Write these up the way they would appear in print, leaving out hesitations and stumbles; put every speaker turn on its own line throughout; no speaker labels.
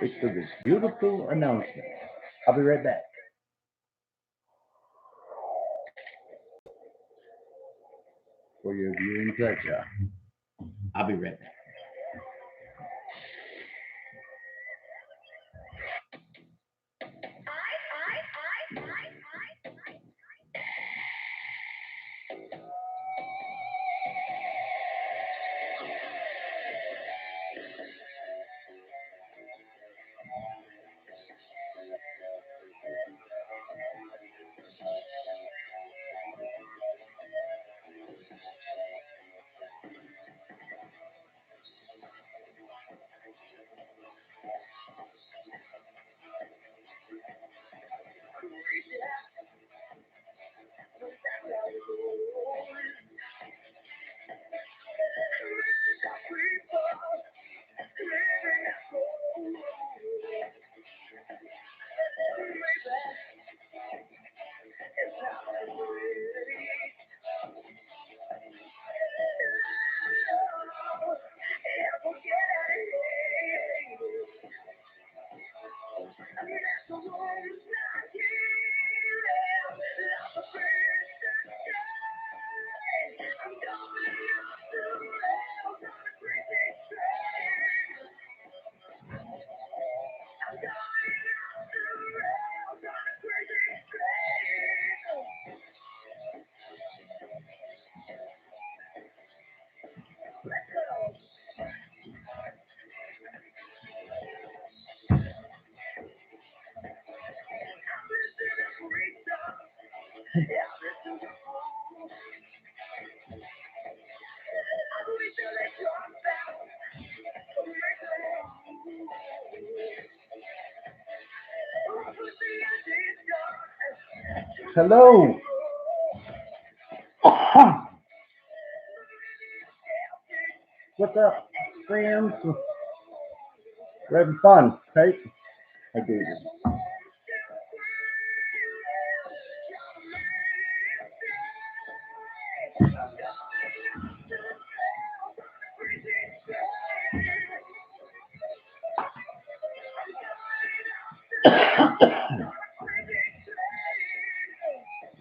Wait for this beautiful announcement. I'll be right back. For your viewing pleasure. I'll be right back. Hello. What's up, friends? We're having fun, right? I do.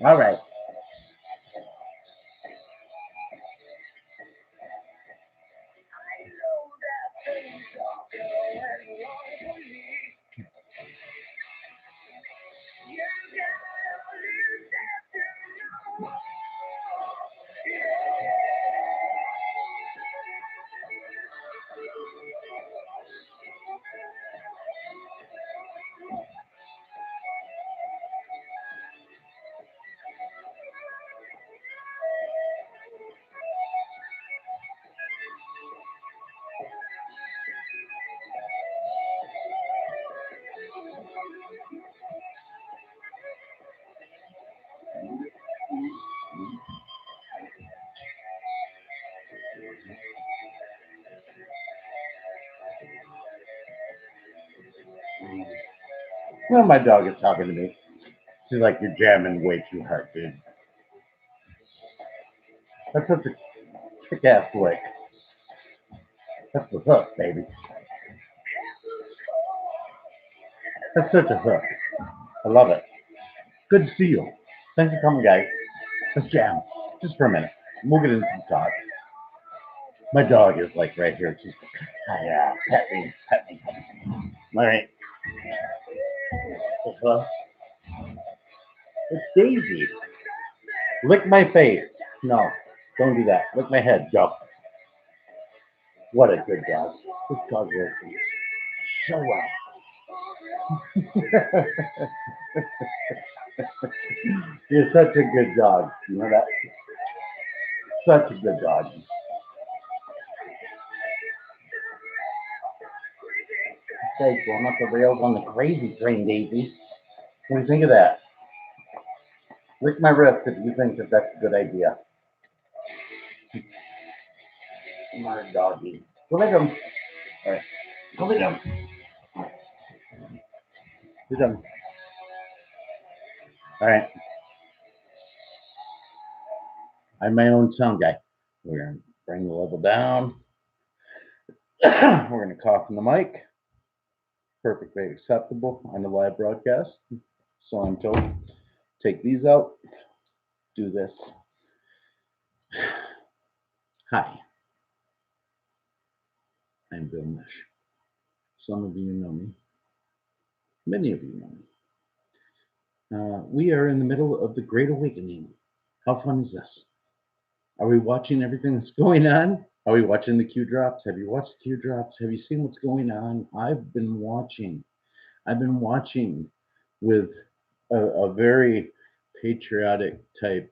All right. Well, my dog is talking to me. She's like, you're jamming way too hard, dude. That's such a kick-ass lick. That's the hook, baby. That's such a hook. I love it. Good to see you. Thanks for coming, guys. Let's jam. Just for a minute. We'll get into some talk. My dog is like right here. She's hi, pet me, pet me. All right. Hello? It's Daisy. Lick my face. No, don't do that. Lick my head, Joe. What a good dog. This dog works so well. You're such a good dog. You know that? Such a good dog. Hey, going off the rails on the crazy train, Daisy. What do you think of that? Lick my wrist if you think that that's a good idea. My doggy. Go lick him. All right. Go lick him. Lick him. All right. I'm my own sound guy. We're going to bring the level down. We're going to cough in the mic. Perfectly acceptable on the live broadcast. So I'm told. Take these out. Do this. Hi. I'm Bill Mish. Some of you know me. Many of you know me. We are in the middle of the Great Awakening. How fun is this? Are we watching everything that's going on? Are we watching the Q drops? Have you watched the Q drops? Have you seen what's going on? I've been watching. I've been watching with a very patriotic type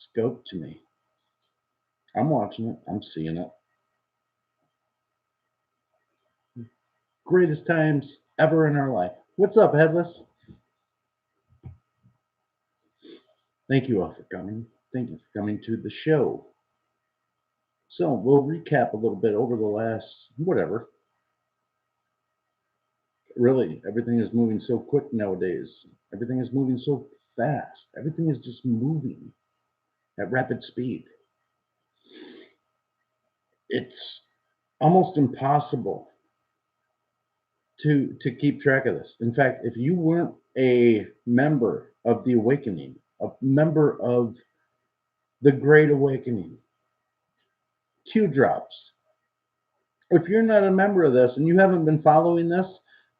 scope to me. I'm watching it. I'm seeing it. Greatest times ever in our life. What's up, Headless? Thank you all for coming. Thank you for coming to the show. So we'll recap a little bit over the last, whatever. Really, everything is moving so quick nowadays. Everything is moving so fast. Everything is just moving at rapid speed. It's almost impossible to keep track of this. In fact, if you weren't a member of the Awakening, a member of the Great Awakening, Q drops. If you're not a member of this and you haven't been following this,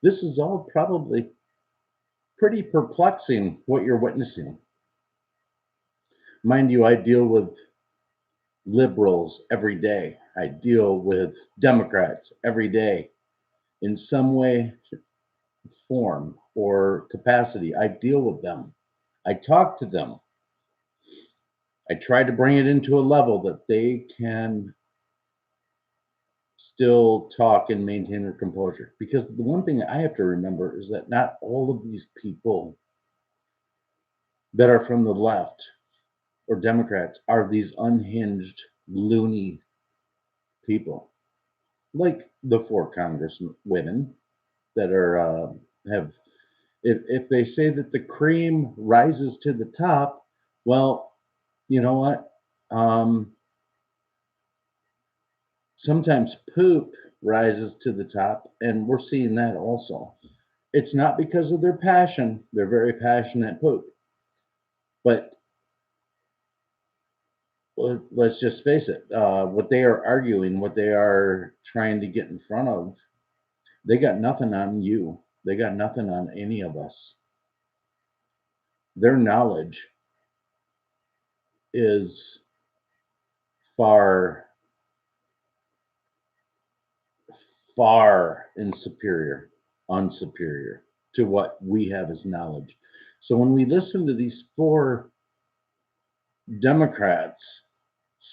this is all probably pretty perplexing what you're witnessing. Mind you, I deal with liberals every day. I deal with Democrats every day in some way, form, or capacity. I deal with them. I talk to them. I try to bring it into a level that they can still talk and maintain their composure. Because the one thing I have to remember is that not all of these people that are from the left or Democrats are these unhinged, loony people. Like the 4 congresswomen that are have if they say that the cream rises to the top, well, you know what? Sometimes poop rises to the top, and we're seeing that also. It's not because of their passion; they're very passionate poop, but let's just face it. What they are arguing, what they are trying to get in front of, they got nothing on you. They got nothing on any of us. Their knowledge is far, far unsuperior to what we have as knowledge. So when we listen to these 4 Democrats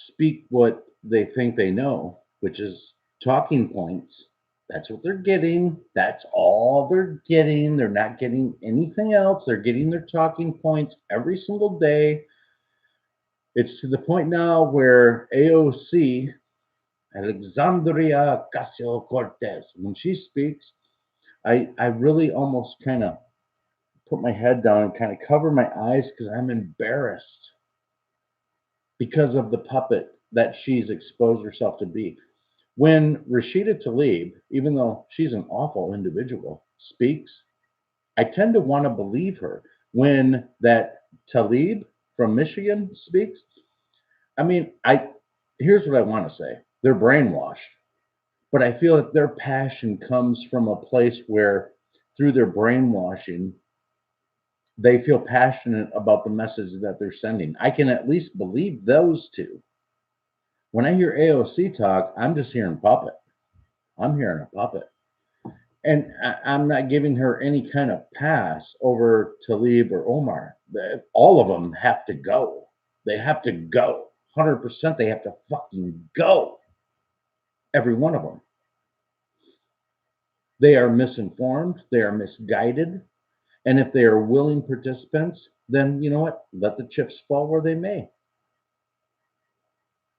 speak what they think they know, which is talking points, that's what they're getting. That's all they're getting. They're not getting anything else. They're getting their talking points every single day. It's to the point now where AOC, Alexandria Ocasio Cortez, when she speaks, I really almost kind of put my head down and kind of cover my eyes because I'm embarrassed because of the puppet that she's exposed herself to be. When Rashida Tlaib, even though she's an awful individual, speaks, I tend to want to believe her. When that Tlaib from Michigan speaks, I mean, here's what I want to say. They're brainwashed, but I feel that their passion comes from a place where through their brainwashing, they feel passionate about the message that they're sending. I can at least believe those two. When I hear AOC talk, I'm just hearing puppet. I'm hearing a puppet. And I'm not giving her any kind of pass over Tlaib or Omar. All of them have to go. They have to go. 100% they have to fucking go. Every one of them. They are misinformed. They are misguided. And if they are willing participants, then you know what? Let the chips fall where they may.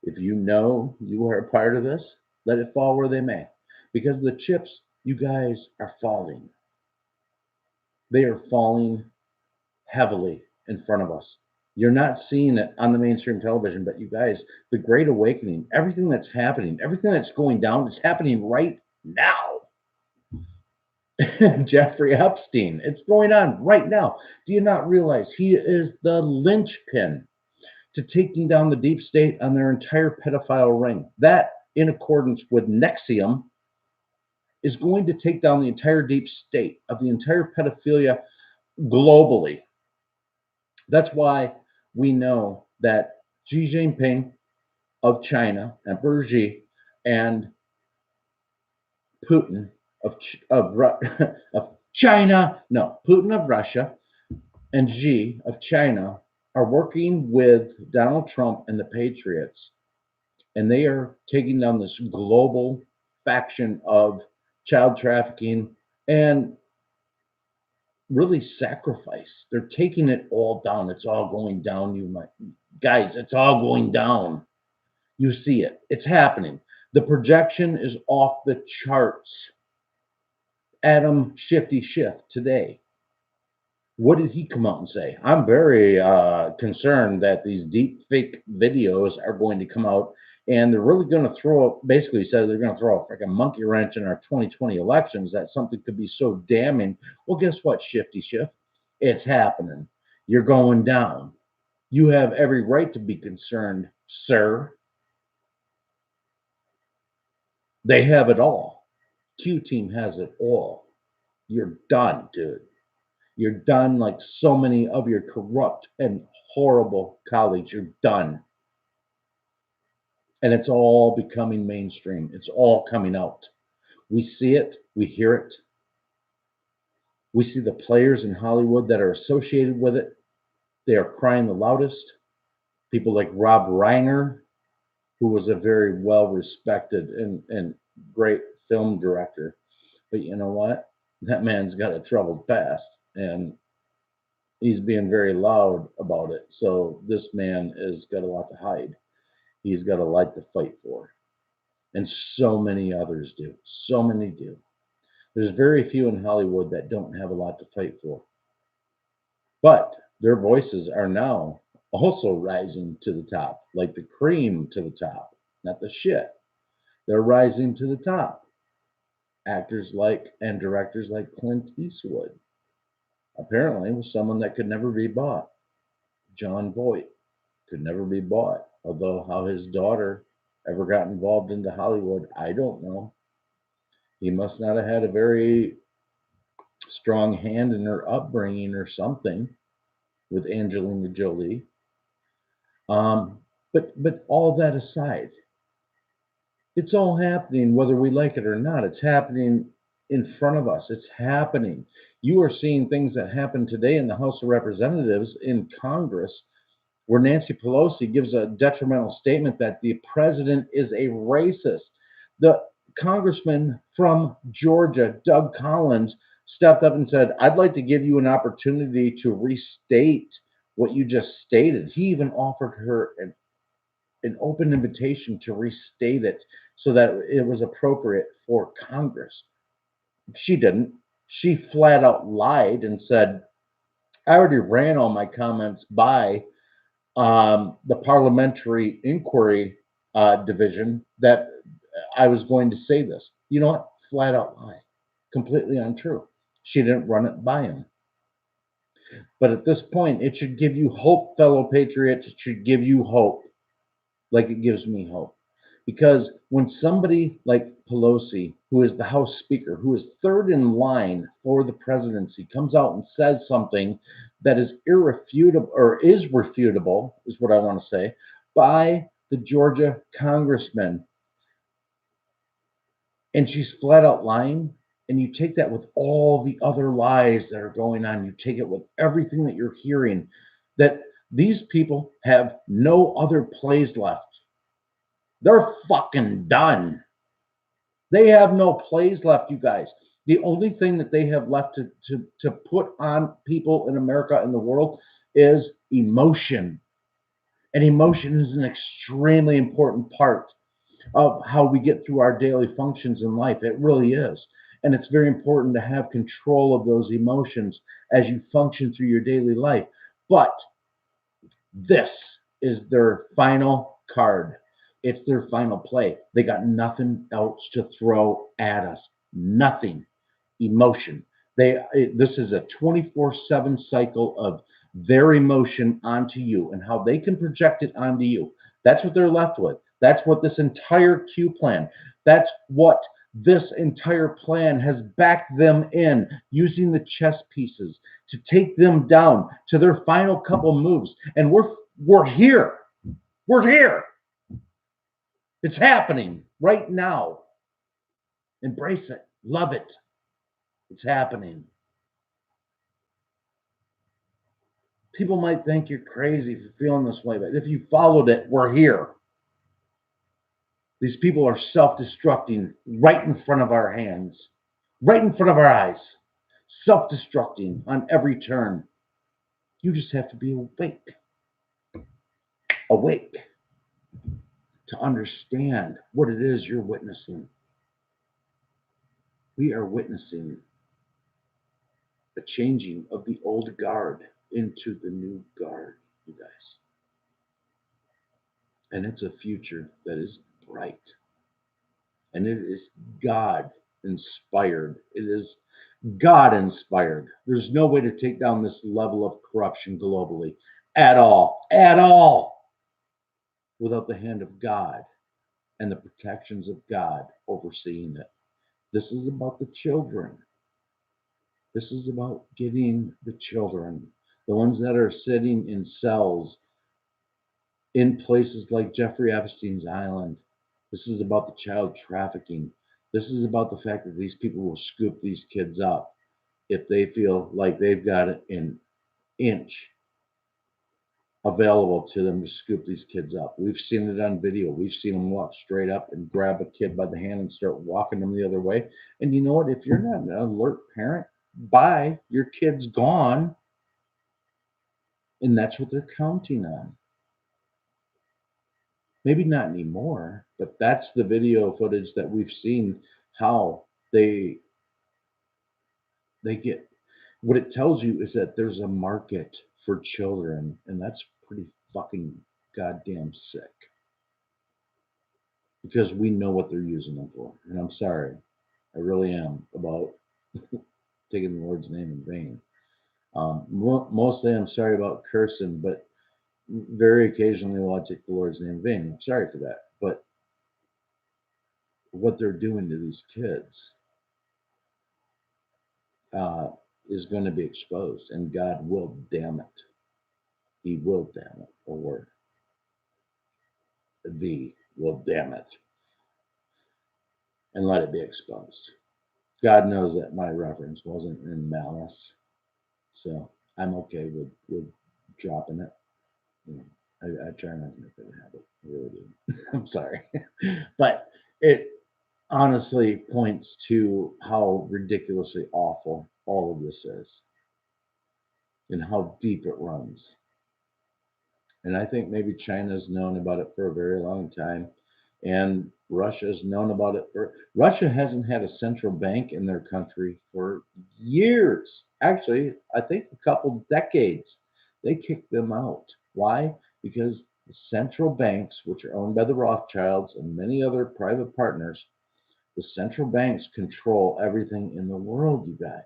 If you know you are a part of this, let it fall where they may. Because the chips, you guys, are falling. They are falling heavily in front of us. You're not seeing it on the mainstream television, but you guys, the Great Awakening, everything that's happening, everything that's going down is happening right now. Jeffrey Epstein, it's going on right now. Do you not realize he is the linchpin to taking down the deep state on their entire pedophile ring? That, in accordance with Nexium, is going to take down the entire deep state of the entire pedophilia globally. That's why we know that Xi Jinping of China, Emperor Xi, and Putin of of China, no, Putin of Russia and Xi of China are working with Donald Trump and the Patriots, and they are taking down this global faction of child trafficking and really sacrifice. They're taking it all down. It's all going down, you might guys, it's all going down. You see it. It's happening. The projection is off the charts. Adam Shifty Schiff today. What did he come out and say? I'm very concerned that these deep fake videos are going to come out and they're really going to throw, basically said they're going to throw a freaking monkey wrench in our 2020 elections, that something could be so damning. Well, guess what, Shifty Schiff? It's happening. You're going down. You have every right to be concerned, sir. They have it all. Q Team has it all. You're done, dude. You're done like so many of your corrupt and horrible colleagues. You're done. And it's all becoming mainstream. It's all coming out. We see it. We hear it. We see the players in Hollywood that are associated with it. They are crying the loudest. People like Rob Reiner, who was a very well respected and great film director. But you know what? That man's got a troubled past. And he's being very loud about it. So this man has got a lot to hide. He's got a lot to fight for. And so many others do. So many do. There's very few in Hollywood that don't have a lot to fight for. But their voices are now also rising to the top, like the cream to the top, not the shit. They're rising to the top. Actors like and directors like Clint Eastwood apparently was someone that could never be bought. John Voight could never be bought. Although how his daughter ever got involved into Hollywood, I don't know. He must not have had a very strong hand in her upbringing or something with Angelina Jolie. But all that aside, it's all happening whether we like it or not. It's happening in front of us. It's happening. You are seeing things that happen today in the House of Representatives, in Congress, where Nancy Pelosi gives a detrimental statement that the president is a racist. The congressman from Georgia, Doug Collins, stepped up and said, I'd like to give you an opportunity to restate what you just stated. He even offered her an open invitation to restate it so that it was appropriate for Congress. She didn't. She flat out lied and said, I already ran all my comments by the parliamentary inquiry division that I was going to say this. You know what? Flat out lie. Completely untrue. She didn't run it by him. But at this point, it should give you hope, fellow patriots. It should give you hope, like it gives me hope. Because when somebody like Pelosi, who is the House Speaker, who is third in line for the presidency, comes out and says something that is irrefutable, or is refutable, is what I want to say, by the Georgia congressman, and she's flat out lying, and you take that with all the other lies that are going on, you take it with everything that you're hearing, that these people have no other plays left. They're fucking done. They have no plays left, you guys. The only thing that they have left to put on people in America and the world is emotion. And emotion is an extremely important part of how we get through our daily functions in life. It really is. And it's very important to have control of those emotions as you function through your daily life. But This is their final card. It's their final play. They got nothing else to throw at us. Nothing. Emotion. This is a 24/7 cycle of their emotion onto you and how they can project it onto you. That's what they're left with. That's what this entire Q plan. That's what this entire plan has backed them in using the chess pieces to take them down to their final couple moves. And we're here. We're here. It's happening right now. Embrace it. Love it. It's happening. People might think you're crazy for feeling this way, but if you followed it, we're here. These people are self-destructing right in front of our hands, right in front of our eyes, self-destructing on every turn. You just have to be awake to understand what it is you're witnessing. We are witnessing a changing of the old guard into the new guard, you guys. And it's a future that is bright. And it is God inspired. It is God inspired. There's no way to take down this level of corruption globally at all, without the hand of God and the protections of God overseeing it. This is about the children. This is about getting the children, the ones that are sitting in cells in places like Jeffrey Epstein's island. This is about the child trafficking. This is about the fact that these people will scoop these kids up if they feel like they've got an inch available to them to scoop these kids up. We've seen it on video. We've seen them walk straight up and grab a kid by the hand and start walking them the other way. And you know what? If you're not an alert parent, bye, your kid's gone. And that's what they're counting on. Maybe not anymore, but that's the video footage that we've seen how they get. What it tells you is that there's a market for children, and that's pretty fucking goddamn sick. Because we know what they're using them for. And I'm sorry. I really am about taking the Lord's name in vain. Mostly I'm sorry about cursing, but very occasionally will I take the Lord's name in vain. I'm sorry for that. But what they're doing to these kids is going to be exposed, and God will damn it. He will damn it, or thee will damn it, and let it be exposed. God knows that my reference wasn't in malice, so I'm okay with dropping it. You know, I try not to make that a habit. I really do. I'm sorry, but it honestly points to how ridiculously awful all of this is, and how deep it runs. And I think maybe China's known about it for a very long time, and Russia's known about it for. Russia hasn't had a central bank in their country for years. Actually, I think a couple decades. They kicked them out. Why? Because the central banks, which are owned by the Rothschilds and many other private partners, the central banks control everything in the world, you guys.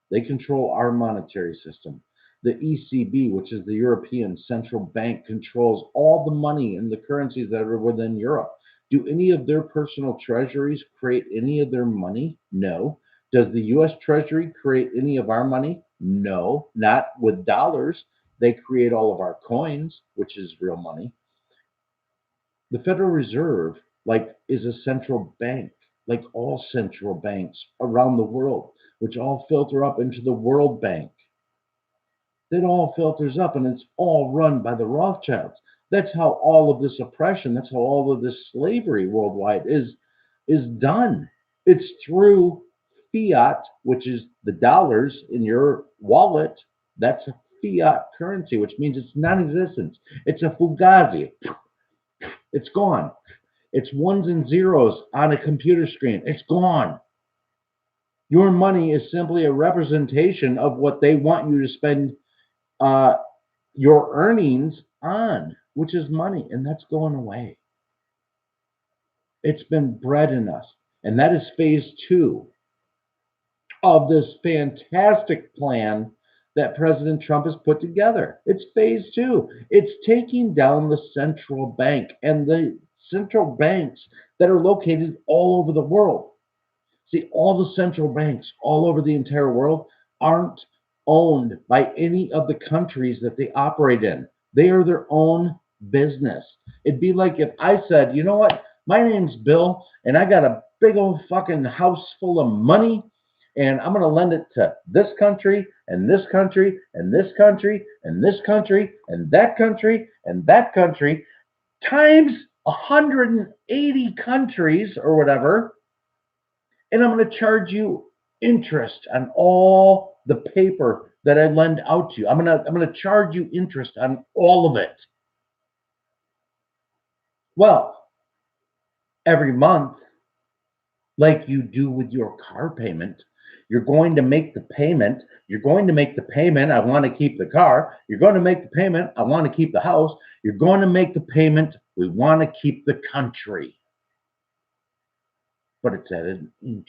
They control our monetary system. The ECB, which is the European Central Bank, controls all the money and the currencies that are within Europe. Do any of their personal treasuries create any of their money? No. Does the US Treasury create any of our money? No, not with dollars. They create all of our coins, which is real money. The Federal Reserve, is a central bank, like all central banks around the world, which all filter up into the World Bank. It all filters up, and it's all run by the Rothschilds. That's how all of this oppression, that's how all of this slavery worldwide is done. It's through fiat, which is the dollars in your wallet. That's a fiat currency, which means it's non-existent. It's a fugazi. It's gone. It's ones and zeros on a computer screen. It's gone. Your money is simply a representation of what they want you to spend your earnings on, which is money, and that's going away. It's been bred in us. And that is phase two of this fantastic plan that President Trump has put together. It's phase two. It's taking down the central bank and the central banks that are located all over the world. See, all the central banks all over the entire world aren't owned by any of the countries that they operate in. They are their own business. It'd be like if I said, you know what, my name's Bill, and I got a big old fucking house full of money, and I'm going to lend it to this country, and this country, and this country, and this country, and that country, and that country, times 180 countries or whatever, and I'm going to charge you interest on all the paper that I lend out to you. I'm going to charge you interest on all of it. Well, every month, like you do with your car payment, you're going to make the payment. You're going to make the payment. I want to keep the car. You're going to make the payment. I want to keep the house. You're going to make the payment. We want to keep the country. But it's at an interest.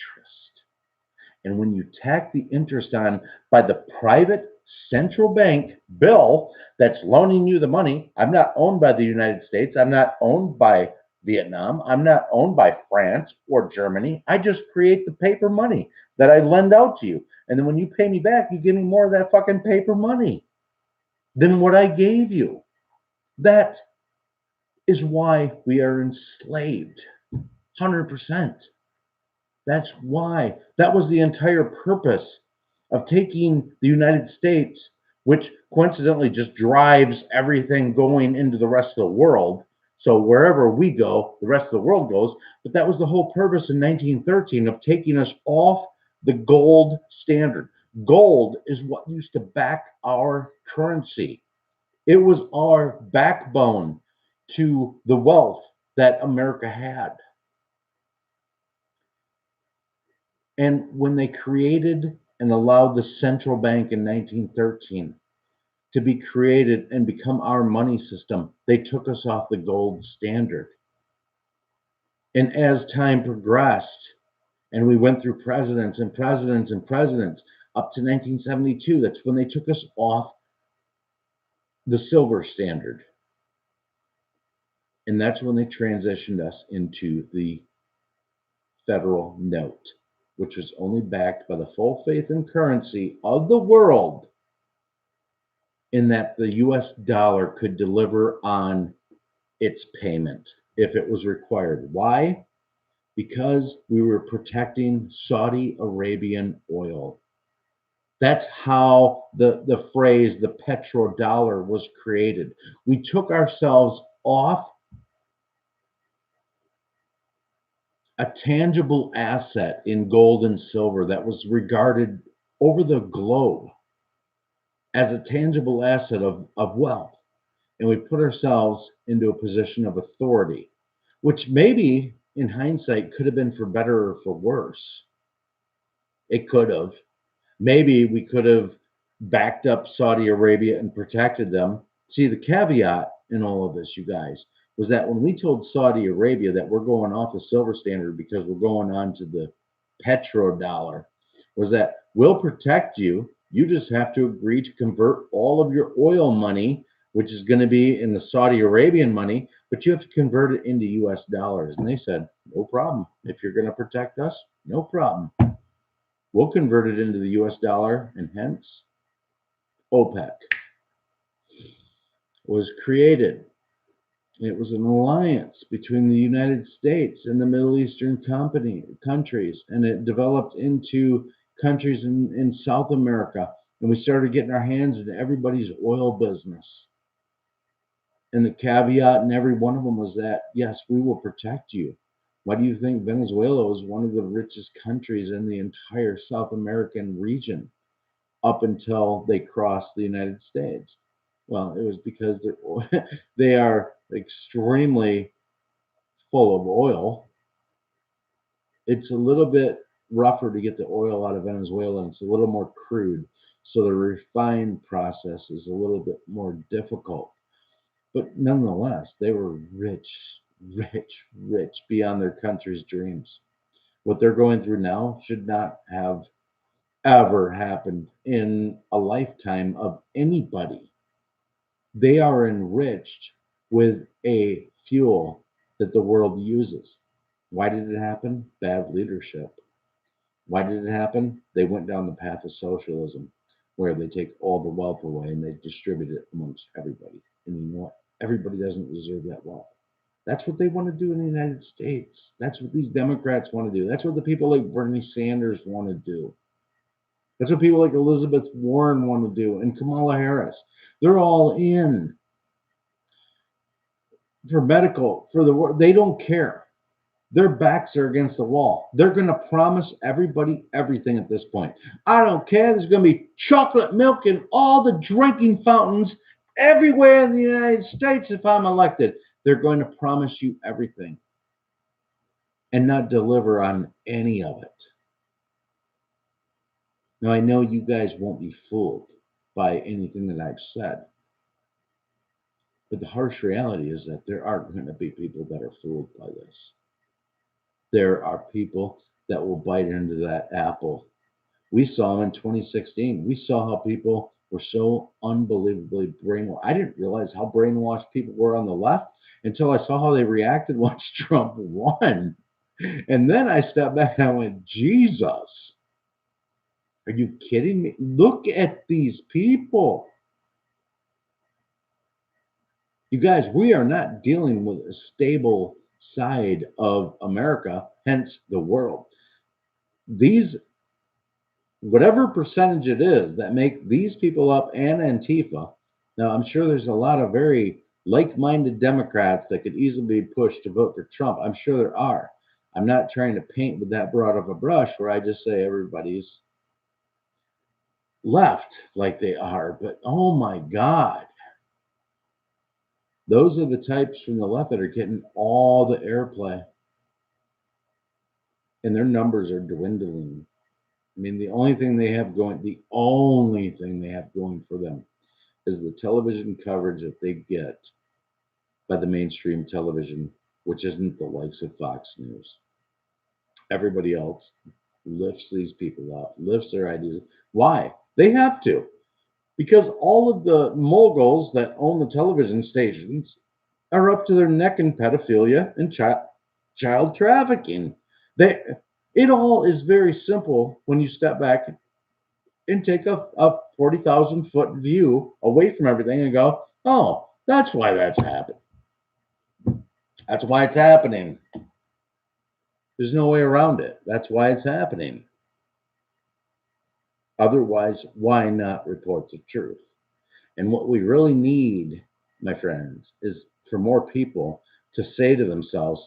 And when you tack the interest on by the private central bank bill that's loaning you the money, I'm not owned by the United States. I'm not owned by Vietnam. I'm not owned by France or Germany. I just create the paper money that I lend out to you. And then when you pay me back, you give me more of that fucking paper money than what I gave you. That is why we are enslaved. 100%. That's why. That was the entire purpose of taking the United States, which coincidentally just drives everything going into the rest of the world. So wherever we go, the rest of the world goes. But that was the whole purpose in 1913 of taking us off the gold standard. Gold is what used to back our currency. It was our backbone to the wealth that America had. And when they created and allowed the central bank in 1913 to be created and become our money system, they took us off the gold standard. And as time progressed, and we went through presidents and presidents and presidents up to 1972, that's when they took us off the silver standard. And that's when they transitioned us into the federal note, which was only backed by the full faith and currency of the world, in that the US dollar could deliver on its payment if it was required. Why? Because we were protecting Saudi Arabian oil. That's how the phrase the petrodollar was created. We took ourselves off a tangible asset in gold and silver that was regarded over the globe as a tangible asset of wealth. And we put ourselves into a position of authority, which maybe in hindsight could have been for better or for worse. It could have. Maybe we could have backed up Saudi Arabia and protected them. See, the caveat in all of this, you guys, was that when we told Saudi Arabia that we're going off the silver standard because we're going on to the petrodollar, was that we'll protect you. You just have to agree to convert all of your oil money, which is going to be in the Saudi Arabian money, but you have to convert it into US dollars. And they said, no problem. If you're going to protect us, no problem. We'll convert it into the US dollar, and hence OPEC was created. It was an alliance between the United States and the Middle Eastern countries, and it developed into countries in South America. And we started getting our hands into everybody's oil business. And the caveat in every one of them was that, yes, we will protect you. Why do you think Venezuela was one of the richest countries in the entire South American region up until they crossed the United States? Well, it was because they are extremely full of oil. It's a little bit rougher to get the oil out of Venezuela, and it's a little more crude. So the refined process is a little bit more difficult. But nonetheless, they were rich, rich, rich beyond their country's dreams. What they're going through now should not have ever happened in a lifetime of anybody. They are enriched with a fuel that the world uses. Why did it happen? Bad leadership. Why did it happen? They went down the path of socialism, where they take all the wealth away and they distribute it amongst everybody. And you know what? Everybody doesn't deserve that wealth. That's what they want to do in the United States. That's what these Democrats want to do. That's what the people like Bernie Sanders want to do. That's what people like Elizabeth Warren want to do and Kamala Harris. They're all in for medical, for the work. They don't care. Their backs are against the wall. They're going to promise everybody everything at this point. I don't care. There's going to be chocolate milk in all the drinking fountains everywhere in the United States if I'm elected. They're going to promise you everything and not deliver on any of it. Now, I know you guys won't be fooled by anything that I've said, but the harsh reality is that there are going to be people that are fooled by this. There are people that will bite into that apple. We saw them in 2016. We saw how people were so unbelievably brainwashed. I didn't realize how brainwashed people were on the left until I saw how they reacted once Trump won. And then I stepped back and I went, Jesus, are you kidding me? Look at these people. You guys, we are not dealing with a stable side of America, hence the world. These, whatever percentage it is that make these people up and Antifa, now I'm sure there's a lot of very like-minded Democrats that could easily be pushed to vote for Trump. I'm sure there are. I'm not trying to paint with that broad of a brush where I just say everybody's left like they are, but oh my God. Those are the types from the left that are getting all the airplay, and their numbers are dwindling. I mean, the only thing they have going for them is the television coverage that they get by the mainstream television, which isn't the likes of Fox News. Everybody else lifts these people up, lifts their ideas. Why? They have to. Because all of the moguls that own the television stations are up to their neck in pedophilia and child trafficking. It all is very simple when you step back and take a 40,000 foot view away from everything and go, oh, that's why that's happening. That's why it's happening. There's no way around it. That's why it's happening. Otherwise, why not report the truth? And what we really need, my friends, is for more people to say to themselves,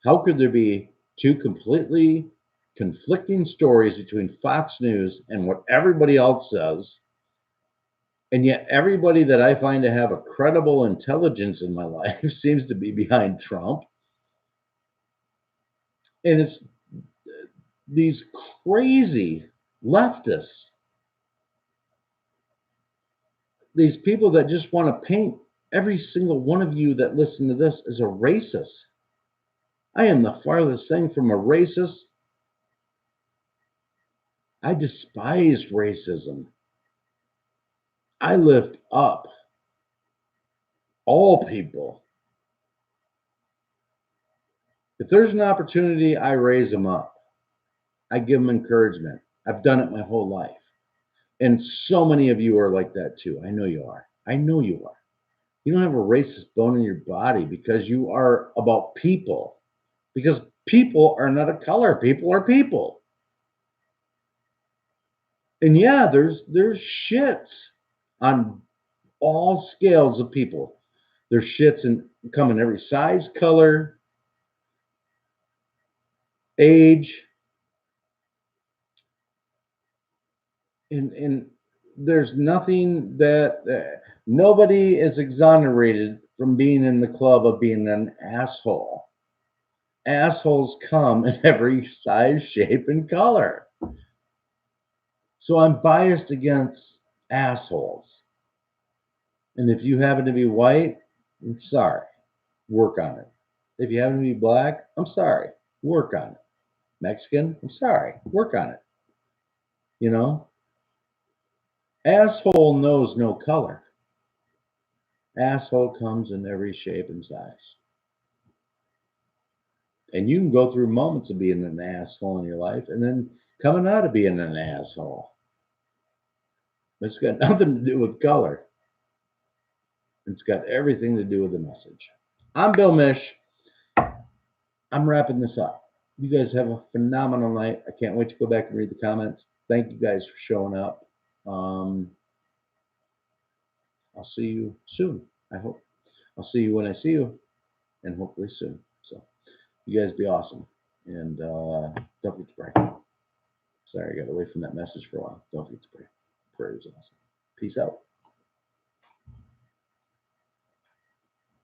how could there be two completely conflicting stories between Fox News and what everybody else says, and yet everybody that I find to have a credible intelligence in my life seems to be behind Trump? And it's these crazy leftists, these people that just want to paint every single one of you that listen to this as a racist. I am the farthest thing from a racist. I despise racism. I lift up all people. If there's an opportunity, I raise them up. I give them encouragement. I've done it my whole life. And so many of you are like that too. I know you are. I know you are. You don't have a racist bone in your body because you are about people. Because people are not a color. People are people. And yeah, there's shits on all scales of people. There's shits come in every size, color, age, and there's nothing that nobody is exonerated from being in the club of being an asshole. Assholes come in every size, shape, and color. So I'm biased against assholes. And if you happen to be white, I'm sorry. Work on it. If you happen to be black, I'm sorry. Work on it. Mexican, I'm sorry. Work on it. You know? Asshole knows no color. Asshole comes in every shape and size. And you can go through moments of being an asshole in your life and then coming out of being an asshole. It's got nothing to do with color. It's got everything to do with the message. I'm Bill Mish. I'm wrapping this up. You guys have a phenomenal night. I can't wait to go back and read the comments. Thank you guys for showing up. I'll see you soon. I hope. I'll see you when I see you, and hopefully soon. So, you guys be awesome. And don't forget to pray. Sorry, I got away from that message for a while. Don't forget to pray. Prayer is awesome. Peace out.